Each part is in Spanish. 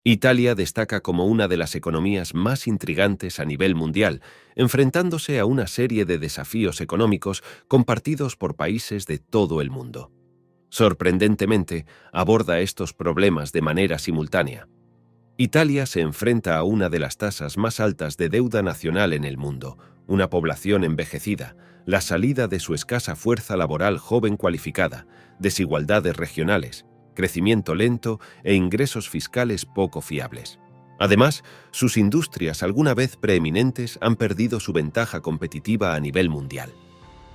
Italia destaca como una de las economías más intrigantes a nivel mundial, enfrentándose a una serie de desafíos económicos compartidos por países de todo el mundo. Sorprendentemente, aborda estos problemas de manera simultánea. Italia se enfrenta a una de las tasas más altas de deuda nacional en el mundo, una población envejecida, la salida de su escasa fuerza laboral joven cualificada, desigualdades regionales, crecimiento lento e ingresos fiscales poco fiables. Además, sus industrias alguna vez preeminentes han perdido su ventaja competitiva a nivel mundial.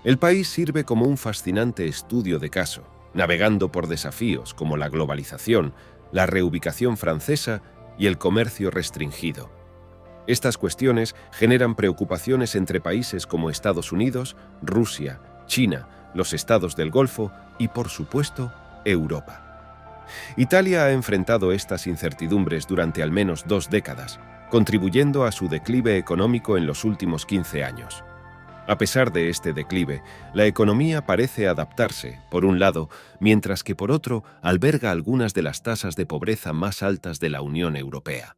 El país sirve como un fascinante estudio de caso, navegando por desafíos como la globalización, la reubicación francesa y el comercio restringido. Estas cuestiones generan preocupaciones entre países como Estados Unidos, Rusia, China, los Estados del Golfo y, por supuesto, Europa. Italia ha enfrentado estas incertidumbres durante al menos 2 décadas, contribuyendo a su declive económico en los últimos 15 años. A pesar de este declive, la economía parece adaptarse, por un lado, mientras que por otro alberga algunas de las tasas de pobreza más altas de la Unión Europea.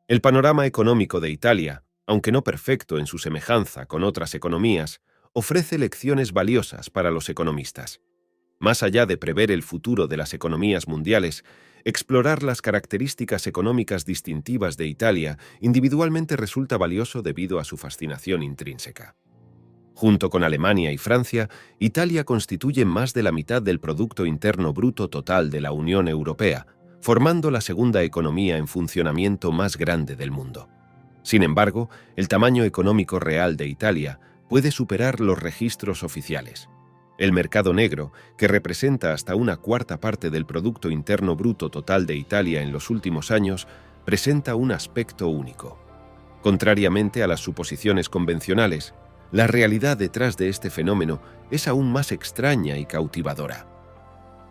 El panorama económico de Italia, aunque no perfecto en su semejanza con otras economías, ofrece lecciones valiosas para los economistas. Más allá de prever el futuro de las economías mundiales, explorar las características económicas distintivas de Italia individualmente resulta valioso debido a su fascinación intrínseca. Junto con Alemania y Francia, Italia constituye más de la mitad del Producto Interno Bruto total de la Unión Europea, formando la segunda economía en funcionamiento más grande del mundo. Sin embargo, el tamaño económico real de Italia puede superar los registros oficiales. El mercado negro, que representa hasta una cuarta parte del Producto Interno Bruto total de Italia en los últimos años, presenta un aspecto único. Contrariamente a las suposiciones convencionales, la realidad detrás de este fenómeno es aún más extraña y cautivadora.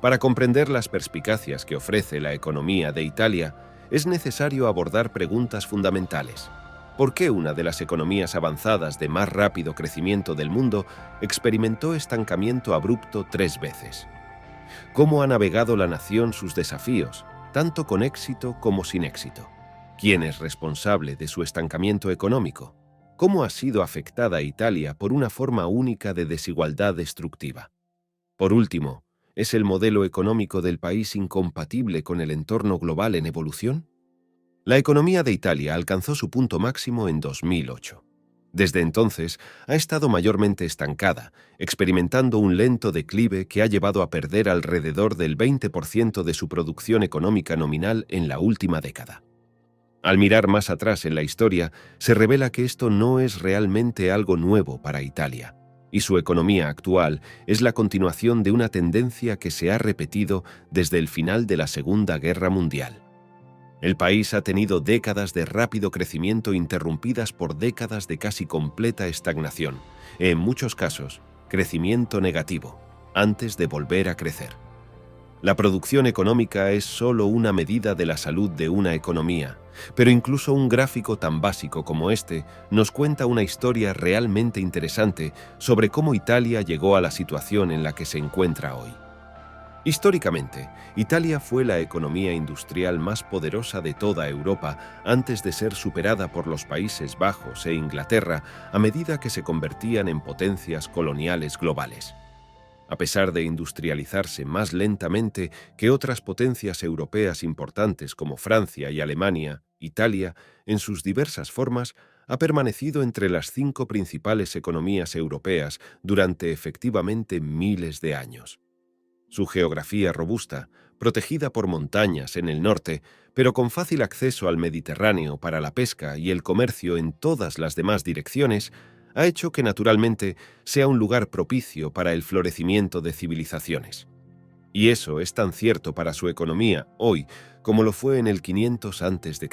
Para comprender las perspicacias que ofrece la economía de Italia, es necesario abordar preguntas fundamentales. ¿Por qué una de las economías avanzadas de más rápido crecimiento del mundo experimentó estancamiento abrupto 3 veces? ¿Cómo ha navegado la nación sus desafíos, tanto con éxito como sin éxito? ¿Quién es responsable de su estancamiento económico? ¿Cómo ha sido afectada Italia por una forma única de desigualdad destructiva? Por último, ¿es el modelo económico del país incompatible con el entorno global en evolución? La economía de Italia alcanzó su punto máximo en 2008. Desde entonces, ha estado mayormente estancada, experimentando un lento declive que ha llevado a perder alrededor del 20% de su producción económica nominal en la última década. Al mirar más atrás en la historia, se revela que esto no es realmente algo nuevo para Italia, y su economía actual es la continuación de una tendencia que se ha repetido desde el final de la Segunda Guerra Mundial. El país ha tenido décadas de rápido crecimiento interrumpidas por décadas de casi completa estagnación, en muchos casos, crecimiento negativo, antes de volver a crecer. La producción económica es solo una medida de la salud de una economía, pero incluso un gráfico tan básico como este nos cuenta una historia realmente interesante sobre cómo Italia llegó a la situación en la que se encuentra hoy. Históricamente, Italia fue la economía industrial más poderosa de toda Europa antes de ser superada por los Países Bajos e Inglaterra a medida que se convertían en potencias coloniales globales. A pesar de industrializarse más lentamente que otras potencias europeas importantes como Francia y Alemania, Italia, en sus diversas formas, ha permanecido entre las 5 principales economías europeas durante efectivamente miles de años. Su geografía robusta, protegida por montañas en el norte, pero con fácil acceso al Mediterráneo para la pesca y el comercio en todas las demás direcciones, ha hecho que naturalmente sea un lugar propicio para el florecimiento de civilizaciones. Y eso es tan cierto para su economía hoy como lo fue en el 500 a.C.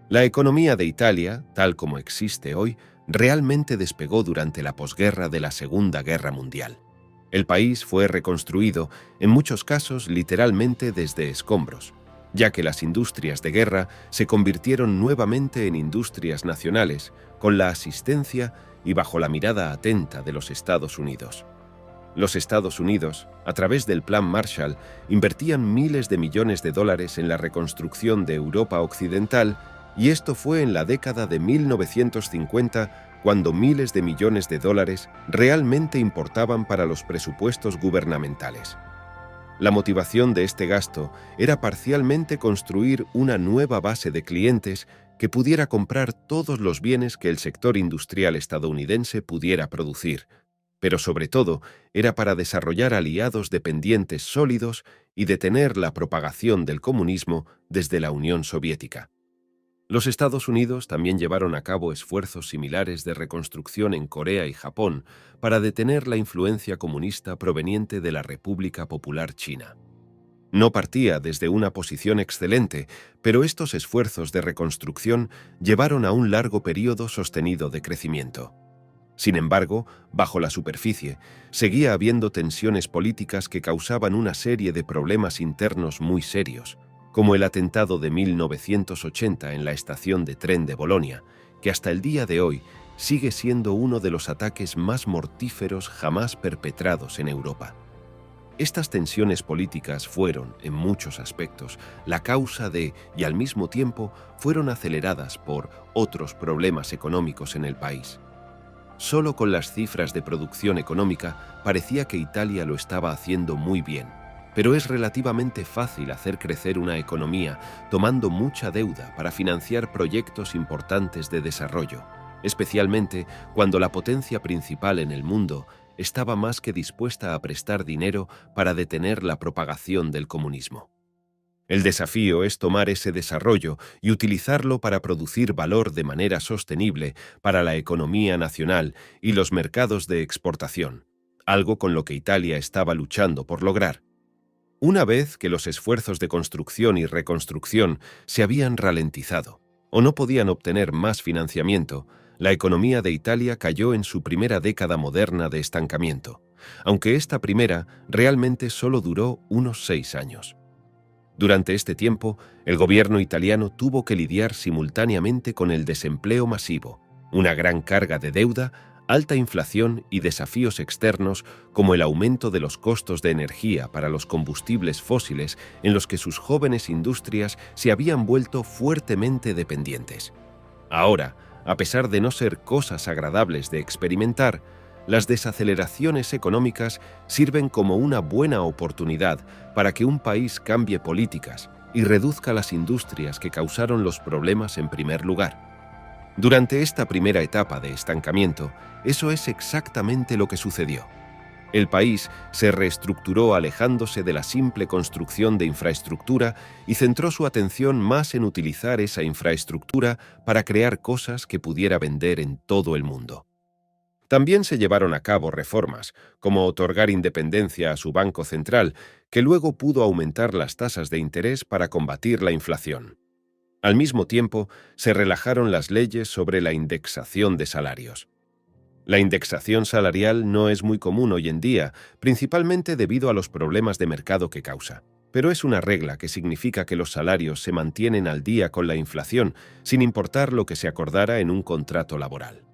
La economía de Italia, tal como existe hoy, realmente despegó durante la posguerra de la Segunda Guerra Mundial. El país fue reconstruido, en muchos casos literalmente desde escombros, ya que las industrias de guerra se convirtieron nuevamente en industrias nacionales, con la asistencia y bajo la mirada atenta de los Estados Unidos. Los Estados Unidos, a través del Plan Marshall, invertían miles de millones de dólares en la reconstrucción de Europa Occidental, y esto fue en la década de 1950 cuando miles de millones de dólares realmente importaban para los presupuestos gubernamentales. La motivación de este gasto era parcialmente construir una nueva base de clientes que pudiera comprar todos los bienes que el sector industrial estadounidense pudiera producir, pero sobre todo era para desarrollar aliados dependientes sólidos y detener la propagación del comunismo desde la Unión Soviética. Los Estados Unidos también llevaron a cabo esfuerzos similares de reconstrucción en Corea y Japón para detener la influencia comunista proveniente de la República Popular China. No partía desde una posición excelente, pero estos esfuerzos de reconstrucción llevaron a un largo periodo sostenido de crecimiento. Sin embargo, bajo la superficie, seguía habiendo tensiones políticas que causaban una serie de problemas internos muy serios, como el atentado de 1980 en la estación de tren de Bolonia, que hasta el día de hoy sigue siendo uno de los ataques más mortíferos jamás perpetrados en Europa. Estas tensiones políticas fueron, en muchos aspectos, la causa de, y al mismo tiempo, fueron aceleradas por otros problemas económicos en el país. Solo con las cifras de producción económica parecía que Italia lo estaba haciendo muy bien, pero es relativamente fácil hacer crecer una economía tomando mucha deuda para financiar proyectos importantes de desarrollo, especialmente cuando la potencia principal en el mundo estaba más que dispuesta a prestar dinero para detener la propagación del comunismo. El desafío es tomar ese desarrollo y utilizarlo para producir valor de manera sostenible para la economía nacional y los mercados de exportación, algo con lo que Italia estaba luchando por lograr. Una vez que los esfuerzos de construcción y reconstrucción se habían ralentizado o no podían obtener más financiamiento, la economía de Italia cayó en su primera década moderna de estancamiento, aunque esta primera realmente solo duró unos 6 años. Durante este tiempo, el gobierno italiano tuvo que lidiar simultáneamente con el desempleo masivo, una gran carga de deuda, alta inflación y desafíos externos como el aumento de los costos de energía para los combustibles fósiles en los que sus jóvenes industrias se habían vuelto fuertemente dependientes. Ahora, a pesar de no ser cosas agradables de experimentar, las desaceleraciones económicas sirven como una buena oportunidad para que un país cambie políticas y reduzca las industrias que causaron los problemas en primer lugar. Durante esta primera etapa de estancamiento, eso es exactamente lo que sucedió. El país se reestructuró alejándose de la simple construcción de infraestructura y centró su atención más en utilizar esa infraestructura para crear cosas que pudiera vender en todo el mundo. También se llevaron a cabo reformas, como otorgar independencia a su Banco Central, que luego pudo aumentar las tasas de interés para combatir la inflación. Al mismo tiempo, se relajaron las leyes sobre la indexación de salarios. La indexación salarial no es muy común hoy en día, principalmente debido a los problemas de mercado que causa, pero es una regla que significa que los salarios se mantienen al día con la inflación, sin importar lo que se acordara en un contrato laboral.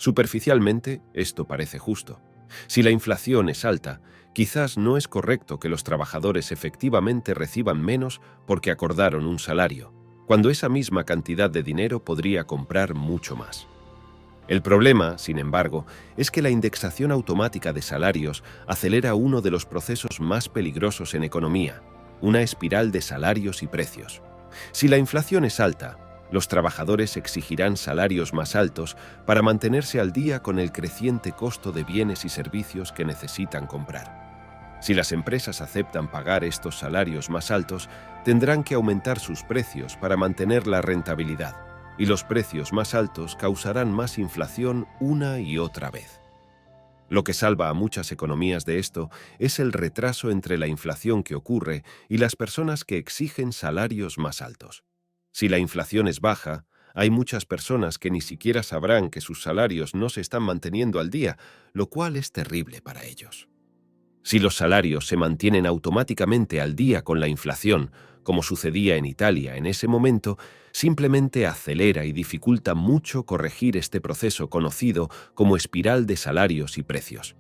Superficialmente, esto parece justo. Si la inflación es alta, quizás no es correcto que los trabajadores efectivamente reciban menos porque acordaron un salario, cuando esa misma cantidad de dinero podría comprar mucho más. El problema, sin embargo, es que la indexación automática de salarios acelera uno de los procesos más peligrosos en economía, una espiral de salarios y precios. Si la inflación es alta, los trabajadores exigirán salarios más altos para mantenerse al día con el creciente costo de bienes y servicios que necesitan comprar. Si las empresas aceptan pagar estos salarios más altos, tendrán que aumentar sus precios para mantener la rentabilidad, y los precios más altos causarán más inflación una y otra vez. Lo que salva a muchas economías de esto es el retraso entre la inflación que ocurre y las personas que exigen salarios más altos. Si la inflación es baja, hay muchas personas que ni siquiera sabrán que sus salarios no se están manteniendo al día, lo cual es terrible para ellos. Si los salarios se mantienen automáticamente al día con la inflación, como sucedía en Italia en ese momento, simplemente acelera y dificulta mucho corregir este proceso conocido como espiral de salarios y precios.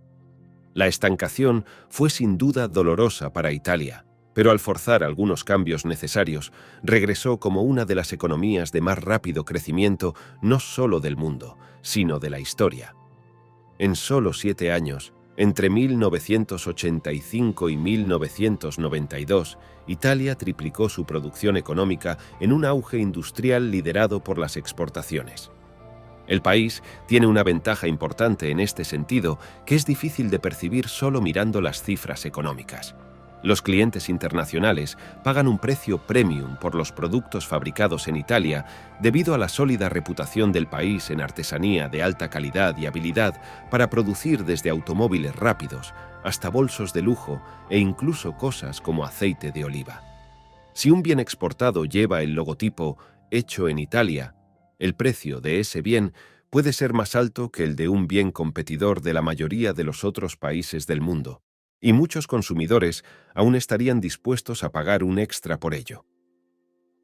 La estancación fue sin duda dolorosa para Italia, pero al forzar algunos cambios necesarios, regresó como una de las economías de más rápido crecimiento no solo del mundo, sino de la historia. En solo 7 años, entre 1985 y 1992, Italia triplicó su producción económica en un auge industrial liderado por las exportaciones. El país tiene una ventaja importante en este sentido que es difícil de percibir solo mirando las cifras económicas. Los clientes internacionales pagan un precio premium por los productos fabricados en Italia debido a la sólida reputación del país en artesanía de alta calidad y habilidad para producir desde automóviles rápidos hasta bolsos de lujo e incluso cosas como aceite de oliva. Si un bien exportado lleva el logotipo «Hecho en Italia», el precio de ese bien puede ser más alto que el de un bien competidor de la mayoría de los otros países del mundo, y muchos consumidores aún estarían dispuestos a pagar un extra por ello.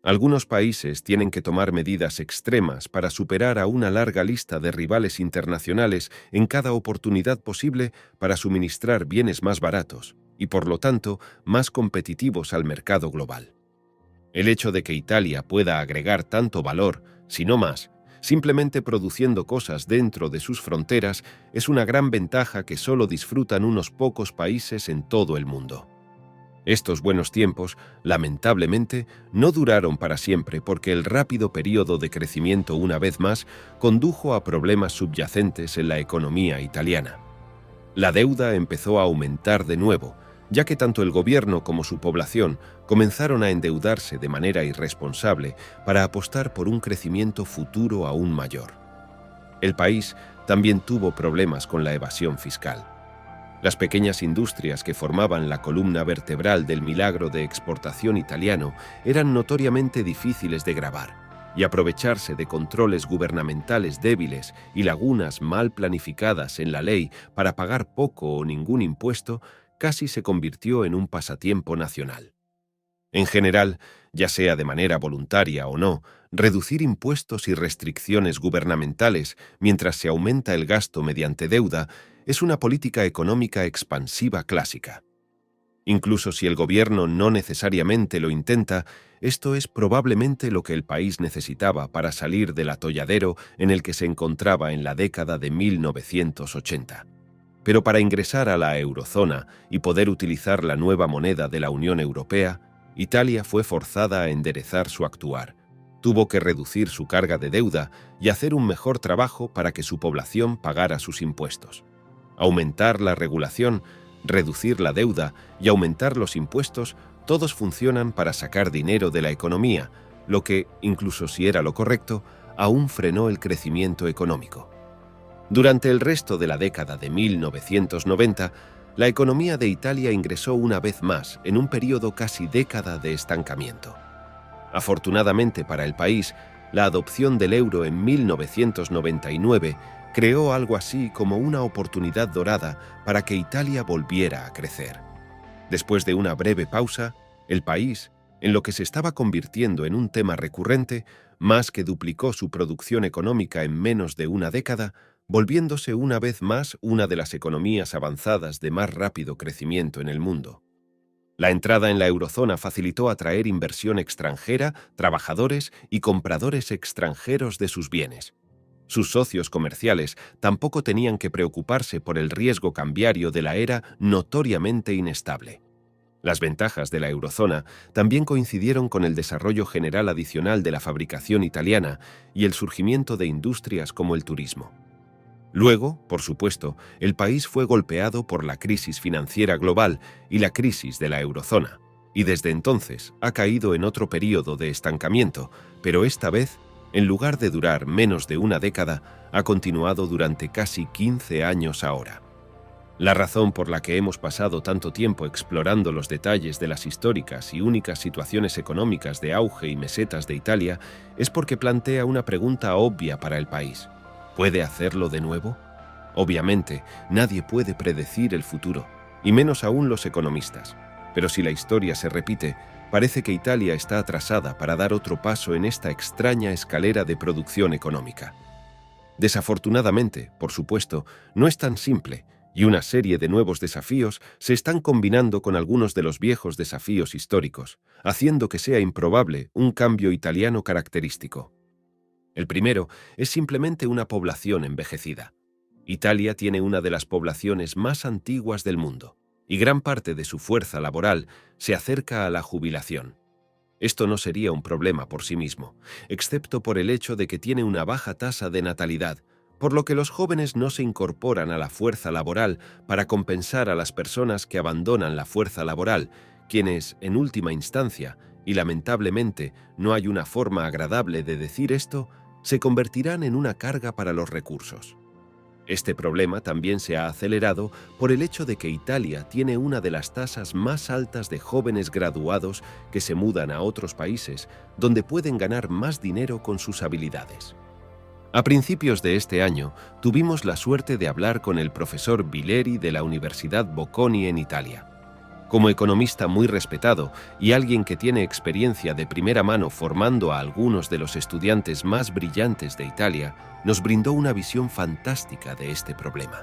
Algunos países tienen que tomar medidas extremas para superar a una larga lista de rivales internacionales en cada oportunidad posible para suministrar bienes más baratos y, por lo tanto, más competitivos al mercado global. El hecho de que Italia pueda agregar tanto valor, si no más, simplemente produciendo cosas dentro de sus fronteras, es una gran ventaja que solo disfrutan unos pocos países en todo el mundo. Estos buenos tiempos, lamentablemente, no duraron para siempre porque el rápido periodo de crecimiento una vez más condujo a problemas subyacentes en la economía italiana. La deuda empezó a aumentar de nuevo, ya que tanto el gobierno como su población comenzaron a endeudarse de manera irresponsable para apostar por un crecimiento futuro aún mayor. El país también tuvo problemas con la evasión fiscal. Las pequeñas industrias que formaban la columna vertebral del milagro de exportación italiano eran notoriamente difíciles de gravar, y aprovecharse de controles gubernamentales débiles y lagunas mal planificadas en la ley para pagar poco o ningún impuesto casi se convirtió en un pasatiempo nacional. En general, ya sea de manera voluntaria o no, reducir impuestos y restricciones gubernamentales mientras se aumenta el gasto mediante deuda es una política económica expansiva clásica. Incluso si el gobierno no necesariamente lo intenta, esto es probablemente lo que el país necesitaba para salir del atolladero en el que se encontraba en la década de 1980. Pero para ingresar a la eurozona y poder utilizar la nueva moneda de la Unión Europea, Italia fue forzada a enderezar su actuar. Tuvo que reducir su carga de deuda y hacer un mejor trabajo para que su población pagara sus impuestos. Aumentar la regulación, reducir la deuda y aumentar los impuestos, todos funcionan para sacar dinero de la economía, lo que, incluso si era lo correcto, aún frenó el crecimiento económico. Durante el resto de la década de 1990, la economía de Italia ingresó una vez más en un periodo casi década de estancamiento. Afortunadamente para el país, la adopción del euro en 1999 creó algo así como una oportunidad dorada para que Italia volviera a crecer. Después de una breve pausa, el país, en lo que se estaba convirtiendo en un tema recurrente, más que duplicó su producción económica en menos de una década, volviéndose una vez más una de las economías avanzadas de más rápido crecimiento en el mundo. La entrada en la eurozona facilitó atraer inversión extranjera, trabajadores y compradores extranjeros de sus bienes. Sus socios comerciales tampoco tenían que preocuparse por el riesgo cambiario de la era notoriamente inestable. Las ventajas de la eurozona también coincidieron con el desarrollo general adicional de la fabricación italiana y el surgimiento de industrias como el turismo. Luego, por supuesto, el país fue golpeado por la crisis financiera global y la crisis de la eurozona, y desde entonces ha caído en otro período de estancamiento, pero esta vez, en lugar de durar menos de una década, ha continuado durante casi 15 años ahora. La razón por la que hemos pasado tanto tiempo explorando los detalles de las históricas y únicas situaciones económicas de auge y mesetas de Italia es porque plantea una pregunta obvia para el país. ¿Puede hacerlo de nuevo? Obviamente, nadie puede predecir el futuro, y menos aún los economistas. Pero si la historia se repite, parece que Italia está atrasada para dar otro paso en esta extraña escalera de producción económica. Desafortunadamente, por supuesto, no es tan simple, Y una serie de nuevos desafíos se están combinando con algunos de los viejos desafíos históricos, haciendo que sea improbable un cambio italiano característico. El primero es simplemente una población envejecida. Italia tiene una de las poblaciones más antiguas del mundo, y gran parte de su fuerza laboral se acerca a la jubilación. Esto no sería un problema por sí mismo, excepto por el hecho de que tiene una baja tasa de natalidad, por lo que los jóvenes no se incorporan a la fuerza laboral para compensar a las personas que abandonan la fuerza laboral, quienes, en última instancia, y lamentablemente no hay una forma agradable de decir esto, se convertirán en una carga para los recursos. Este problema también se ha acelerado por el hecho de que Italia tiene una de las tasas más altas de jóvenes graduados que se mudan a otros países donde pueden ganar más dinero con sus habilidades. A principios de este año, tuvimos la suerte de hablar con el profesor Vileri de la Universidad Bocconi en Italia. Como economista muy respetado y alguien que tiene experiencia de primera mano formando a algunos de los estudiantes más brillantes de Italia, nos brindó una visión fantástica de este problema.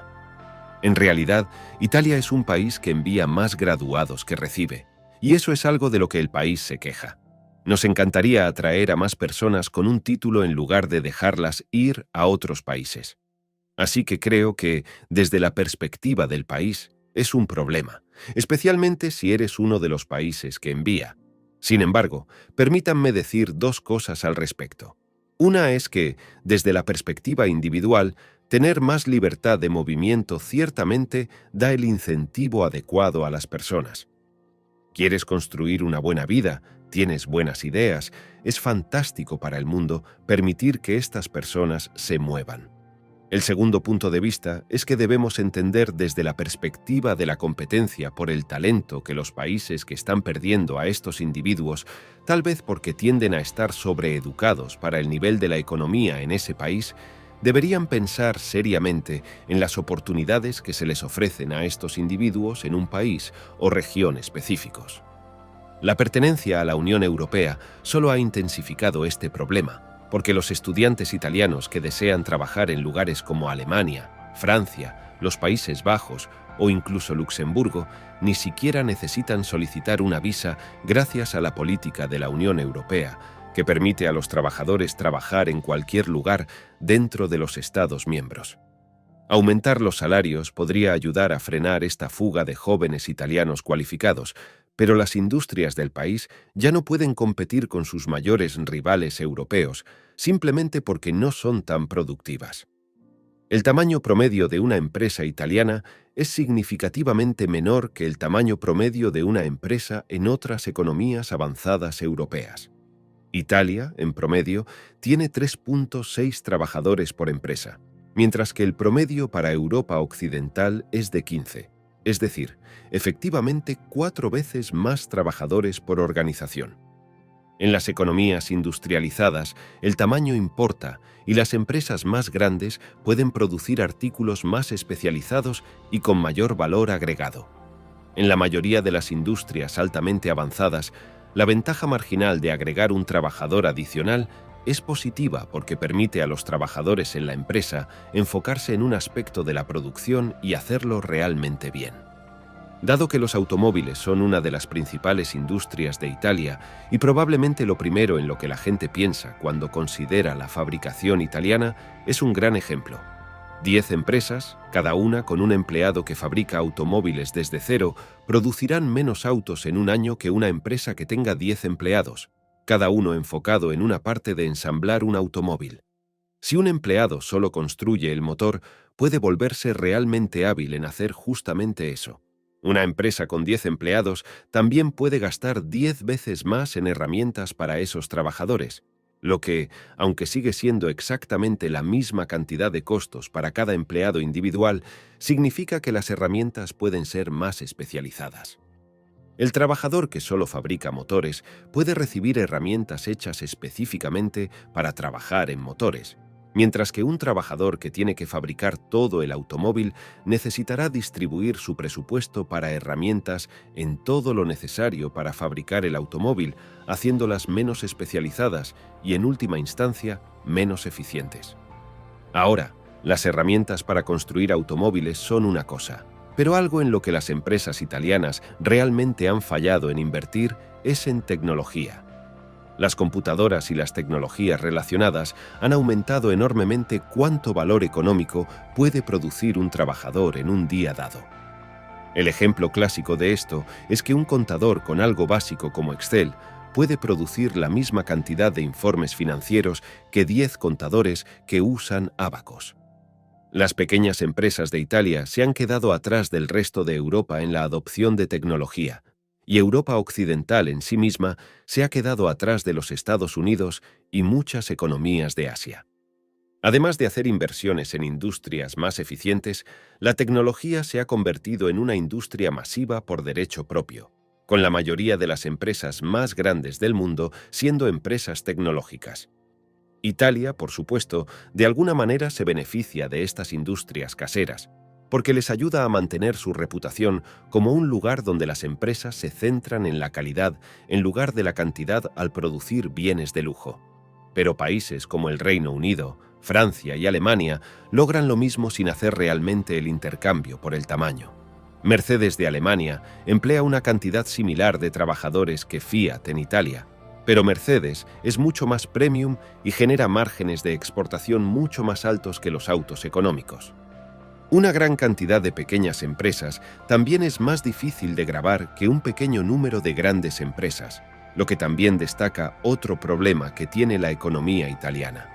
En realidad, Italia es un país que envía más graduados que recibe, y eso es algo de lo que el país se queja. Nos encantaría atraer a más personas con un título en lugar de dejarlas ir a otros países. Así que creo que, desde la perspectiva del país, es un problema, especialmente si eres uno de los países que envía. Sin embargo, permítanme decir dos cosas al respecto. Una es que, desde la perspectiva individual, tener más libertad de movimiento ciertamente da el incentivo adecuado a las personas. ¿Quieres construir una buena vida? ¿Tienes buenas ideas? Es fantástico para el mundo permitir que estas personas se muevan. El segundo punto de vista es que debemos entender desde la perspectiva de la competencia por el talento que los países que están perdiendo a estos individuos, tal vez porque tienden a estar sobreeducados para el nivel de la economía en ese país, deberían pensar seriamente en las oportunidades que se les ofrecen a estos individuos en un país o región específicos. La pertenencia a la Unión Europea solo ha intensificado este problema, porque los estudiantes italianos que desean trabajar en lugares como Alemania, Francia, los Países Bajos o incluso Luxemburgo ni siquiera necesitan solicitar una visa gracias a la política de la Unión Europea, que permite a los trabajadores trabajar en cualquier lugar dentro de los Estados miembros. Aumentar los salarios podría ayudar a frenar esta fuga de jóvenes italianos cualificados, pero las industrias del país ya no pueden competir con sus mayores rivales europeos, simplemente porque no son tan productivas. El tamaño promedio de una empresa italiana es significativamente menor que el tamaño promedio de una empresa en otras economías avanzadas europeas. Italia, en promedio, tiene 3.6 trabajadores por empresa, mientras que el promedio para Europa Occidental es de 15, es decir, efectivamente 4 veces más trabajadores por organización. En las economías industrializadas, el tamaño importa y las empresas más grandes pueden producir artículos más especializados y con mayor valor agregado. En la mayoría de las industrias altamente avanzadas, la ventaja marginal de agregar un trabajador adicional es positiva porque permite a los trabajadores en la empresa enfocarse en un aspecto de la producción y hacerlo realmente bien. Dado que los automóviles son una de las principales industrias de Italia y probablemente lo primero en lo que la gente piensa cuando considera la fabricación italiana, es un gran ejemplo. 10 empresas, cada una con un empleado que fabrica automóviles desde cero, producirán menos autos en un año que una empresa que tenga 10 empleados, cada uno enfocado en una parte de ensamblar un automóvil. Si un empleado solo construye el motor, puede volverse realmente hábil en hacer justamente eso. Una empresa con 10 empleados también puede gastar 10 veces más en herramientas para esos trabajadores, lo que, aunque sigue siendo exactamente la misma cantidad de costos para cada empleado individual, significa que las herramientas pueden ser más especializadas. El trabajador que solo fabrica motores puede recibir herramientas hechas específicamente para trabajar en motores, mientras que un trabajador que tiene que fabricar todo el automóvil necesitará distribuir su presupuesto para herramientas en todo lo necesario para fabricar el automóvil, haciéndolas menos especializadas y, en última instancia, menos eficientes. Ahora, Las herramientas para construir automóviles son una cosa, pero algo en lo que las empresas italianas realmente han fallado en invertir es en tecnología. Las computadoras y las tecnologías relacionadas han aumentado enormemente cuánto valor económico puede producir un trabajador en un día dado. El ejemplo clásico de esto es que un contador con algo básico como Excel puede producir la misma cantidad de informes financieros que 10 contadores que usan Abacus. Las pequeñas empresas de Italia se han quedado atrás del resto de Europa en la adopción de tecnología, y Europa occidental en sí misma se ha quedado atrás de los Estados Unidos y muchas economías de Asia. Además de hacer inversiones en industrias más eficientes, la tecnología se ha convertido en una industria masiva por derecho propio, con la mayoría de las empresas más grandes del mundo siendo empresas tecnológicas. Italia, por supuesto, de alguna manera se beneficia de estas industrias caseras, porque les ayuda a mantener su reputación como un lugar donde las empresas se centran en la calidad en lugar de la cantidad al producir bienes de lujo. Pero países como el Reino Unido, Francia y Alemania logran lo mismo sin hacer realmente el intercambio por el tamaño. Mercedes de Alemania emplea una cantidad similar de trabajadores que Fiat en Italia, pero Mercedes es mucho más premium y genera márgenes de exportación mucho más altos que los autos económicos. Una gran cantidad de pequeñas empresas también es más difícil de grabar que un pequeño número de grandes empresas, lo que también destaca otro problema que tiene la economía italiana.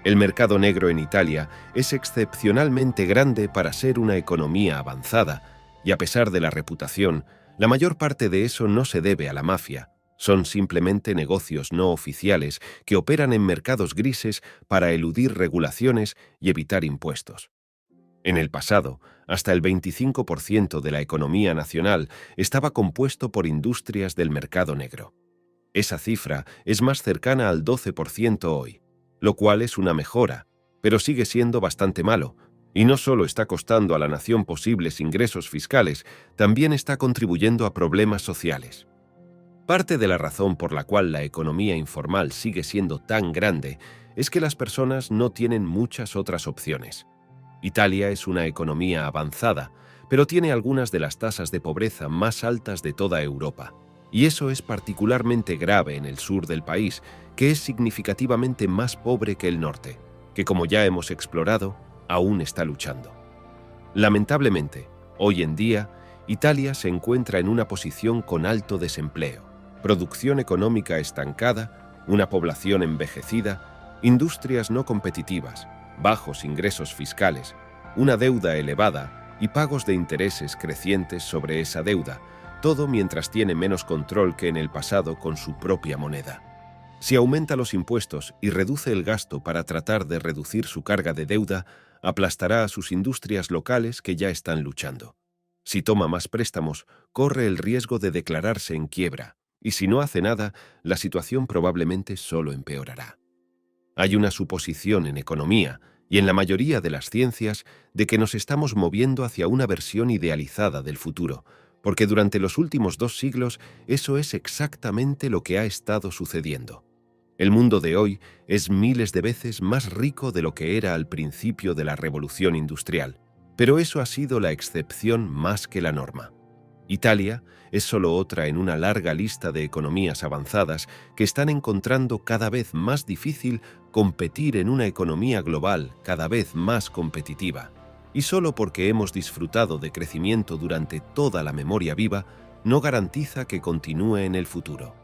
El mercado negro en Italia es excepcionalmente grande para ser una economía avanzada, y a pesar de la reputación, la mayor parte de eso no se debe a la mafia. Son simplemente negocios no oficiales que operan en mercados grises para eludir regulaciones y evitar impuestos. En el pasado, hasta el 25% de la economía nacional estaba compuesto por industrias del mercado negro. Esa cifra es más cercana al 12% hoy, lo cual es una mejora, pero sigue siendo bastante malo, y no solo está costando a la nación posibles ingresos fiscales, también está contribuyendo a problemas sociales. Parte de la razón por la cual la economía informal sigue siendo tan grande es que las personas no tienen muchas otras opciones. Italia es una economía avanzada, pero tiene algunas de las tasas de pobreza más altas de toda Europa. Y eso es particularmente grave en el sur del país, que es significativamente más pobre que el norte, que como ya hemos explorado, aún está luchando. Lamentablemente, hoy en día, Italia se encuentra en una posición con alto desempleo, producción económica estancada, una población envejecida, industrias no competitivas, bajos ingresos fiscales, una deuda elevada y pagos de intereses crecientes sobre esa deuda, todo mientras tiene menos control que en el pasado con su propia moneda. Si aumenta los impuestos y reduce el gasto para tratar de reducir su carga de deuda, aplastará a sus industrias locales que ya están luchando. Si toma más préstamos, corre el riesgo de declararse en quiebra, y si no hace nada, la situación probablemente solo empeorará. Hay una suposición en economía y en la mayoría de las ciencias de que nos estamos moviendo hacia una versión idealizada del futuro, porque durante los últimos 2 siglos eso es exactamente lo que ha estado sucediendo. El mundo de hoy es miles de veces más rico de lo que era al principio de la revolución industrial, pero eso ha sido la excepción más que la norma. Italia es solo otra en una larga lista de economías avanzadas que están encontrando cada vez más difícil competir en una economía global cada vez más competitiva. Y solo porque hemos disfrutado de crecimiento durante toda la memoria viva, no garantiza que continúe en el futuro.